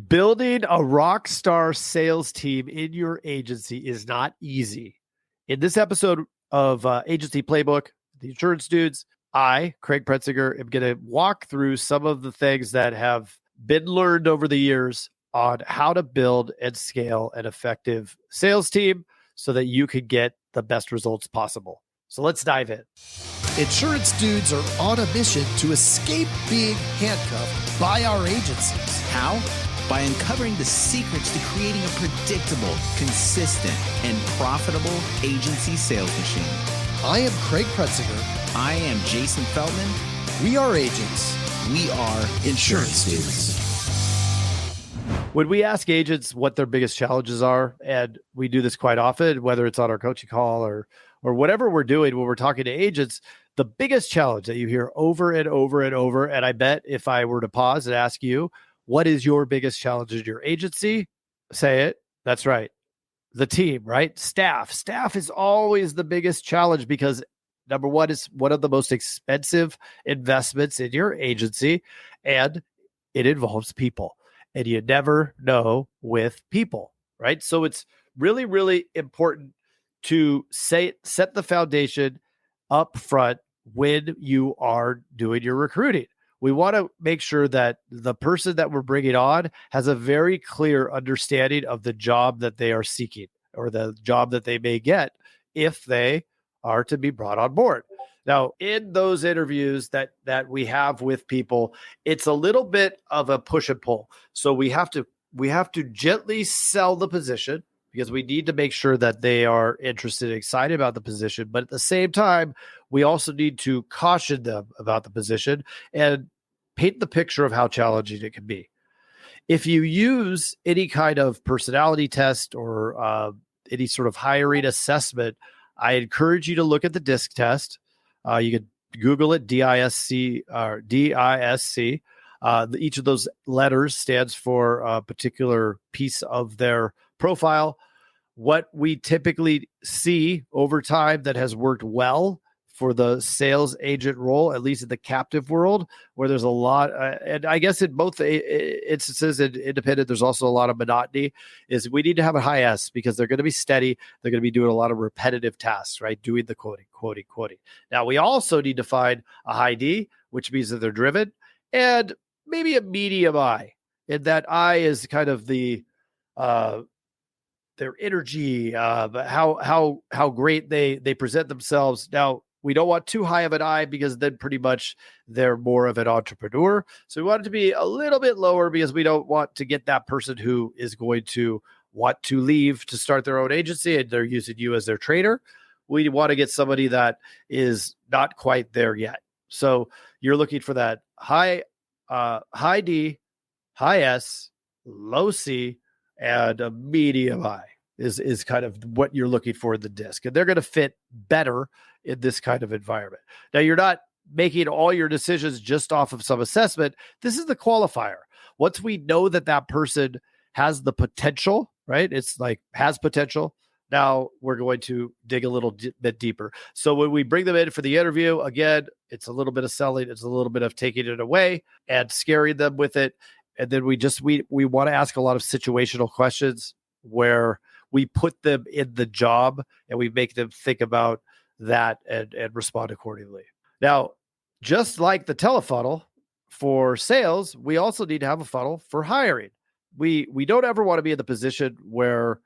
Building a rock star sales team in your agency is not easy. In this episode of Agency Playbook, the Insurance Dudes, I, Craig Pretzinger, am going to walk through some of the things that have been learned over the years on how to build and scale an effective sales team so that you can get the best results possible. So let's dive in. Insurance dudes are on a mission to escape being handcuffed by our agencies. How? By uncovering the secrets to creating a predictable, consistent, and profitable agency sales machine. I am Craig Pretzinger. I am Jason Feldman. We are agents. We are Insurance Dudes. When we ask agents what their biggest challenges are, and we do this quite often, whether it's on our coaching call or whatever we're doing when we're talking to agents, the biggest challenge that you hear over and over and over, and I bet if I were to pause and ask you, what is your biggest challenge in your agency? Say it. That's right. The team, right? Staff. Staff is always the biggest challenge because number one, is one of the most expensive investments in your agency, and it involves people. And you never know with people, right? So it's really, really important to set the foundation up front when you are doing your recruiting. We want to make sure that the person that we're bringing on has a very clear understanding of the job that they are seeking or the job that they may get if they are to be brought on board. Now, in those interviews that we have with people, it's a little bit of a push and pull. So we have to gently sell the position because we need to make sure that they are interested and excited about the position. But at the same time, we also need to caution them about the position and paint the picture of how challenging it can be. If you use any kind of personality test or any sort of hiring assessment, I encourage you to look at the DISC test. You can Google it, DISC or DISC. Each of those letters stands for a particular piece of their profile. What we typically see over time that has worked well for the sales agent role, at least in the captive world, where there's a lot, and I guess in both instances in independent, there's also a lot of monotony, is we need to have a high S because they're going to be steady. They're going to be doing a lot of repetitive tasks, right? Doing the quoting. Now, we also need to find a high D, which means that they're driven, and maybe a medium I. And that I is kind of the their energy, how great they present themselves. Now, we don't want too high of an I because then pretty much they're more of an entrepreneur. So we want it to be a little bit lower because we don't want to get that person who is going to want to leave to start their own agency and they're using you as their trainer. We want to get somebody that is not quite there yet. So you're looking for that high D, high S, low C, and a medium I is kind of what you're looking for in the DISC. And they're going to fit better in this kind of environment. Now, you're not making all your decisions just off of some assessment. This is the qualifier. Once we know that that person has the potential, right? It's like has potential. Now we're going to dig a little bit deeper. So when we bring them in for the interview, again, it's a little bit of selling. It's a little bit of taking it away and scaring them with it. And then we want to ask a lot of situational questions where we put them in the job and we make them think about that and respond accordingly. Now, just like the telefunnel for sales, we also need to have a funnel for hiring. We don't ever want to be in the position where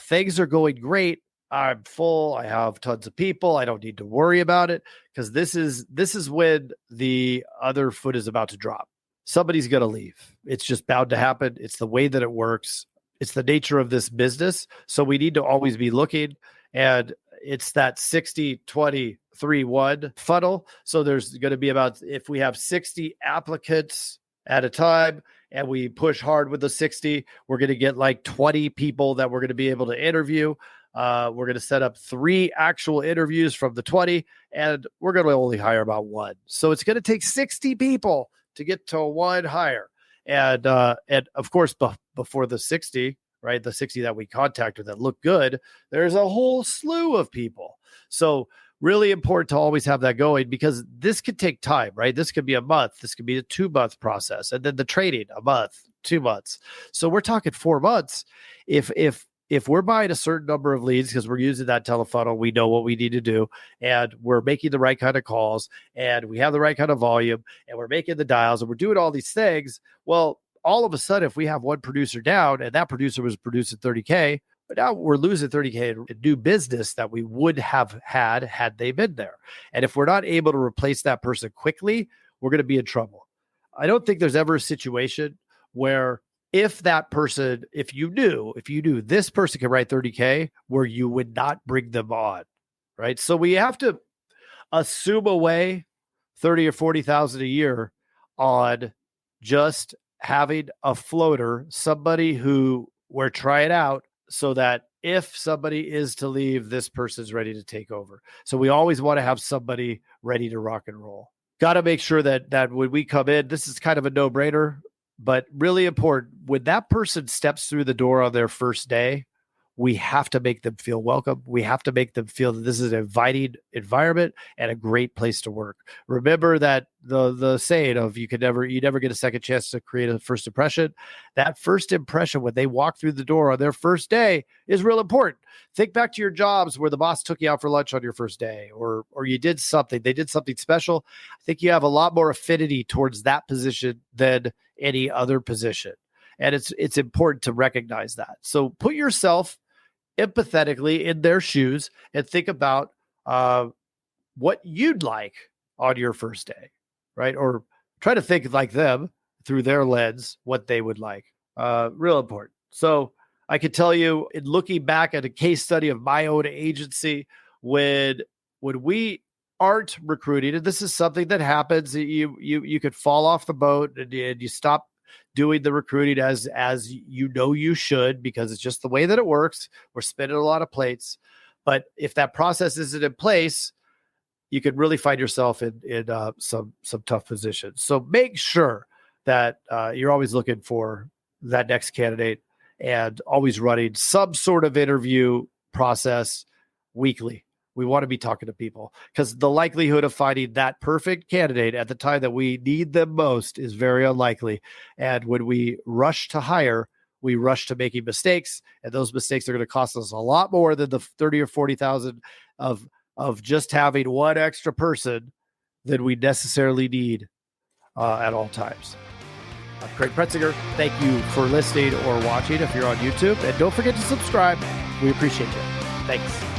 things are going great. I'm full. I have tons of people. I don't need to worry about it because this is when the other foot is about to drop. Somebody's going to leave. It's just bound to happen. It's the way that it works. It's the nature of this business. So we need to always be looking, and it's that 60-20-3-1 funnel. So there's going to be about, if we have 60 applicants at a time and we push hard with the 60, we're going to get like 20 people that we're going to be able to interview. We're going to set up 3 actual interviews from the 20, and we're going to only hire about 1. So it's going to take 60 people to get to 1 hire. And of course, before the 60, right, the 60 that we contacted that look good, there's a whole slew of people. So really important to always have that going, because this could take time, right? This could be a month. This could be a 2-month process. And then the training, a month, 2 months. So we're talking 4 months. If we're buying a certain number of leads because we're using that telefunnel, we know what we need to do, and we're making the right kind of calls, and we have the right kind of volume, and we're making the dials, and we're doing all these things. Well, all of a sudden, if we have one producer down and that producer was producing 30K, but now we're losing 30K in new business that we would have had they been there. And if we're not able to replace that person quickly, we're going to be in trouble. I don't think there's ever a situation where if you knew this person can write 30K, where you would not bring them on, right? So we have to assume away 30 or 40,000 a year on just having a floater, somebody who we're trying out, so that if somebody is to leave, this person's ready to take over. So we always want to have somebody ready to rock and roll. Got to make sure that when we come in, this is kind of a no-brainer, but really important. When that person steps through the door on their first day, we have to make them feel welcome. We have to make them feel that this is an inviting environment and a great place to work. Remember that the saying of you never get a second chance to create a first impression. That first impression when they walk through the door on their first day is real important. Think back to your jobs where the boss took you out for lunch on your first day, or they did something special. I think you have a lot more affinity towards that position than any other position. And it's important to recognize that. So put yourself empathetically in their shoes and think about what you'd like on your first day, right? Or try to think like them through their lens, what they would like. Real important. So I could tell you, in looking back at a case study of my own agency, when we aren't recruiting, and this is something that happens, you could fall off the boat and you stop doing the recruiting as you know you should, because it's just the way that it works. We're spinning a lot of plates. But if that process isn't in place, you could really find yourself in some tough positions. So make sure that you're always looking for that next candidate and always running some sort of interview process weekly. We want to be talking to people, because the likelihood of finding that perfect candidate at the time that we need them most is very unlikely. And when we rush to hire, we rush to making mistakes, and those mistakes are going to cost us a lot more than the 30 or 40,000 of just having one extra person than we necessarily need at all times. I'm Craig Pretzinger. Thank you for listening or watching if you're on YouTube, and don't forget to subscribe. We appreciate you. Thanks.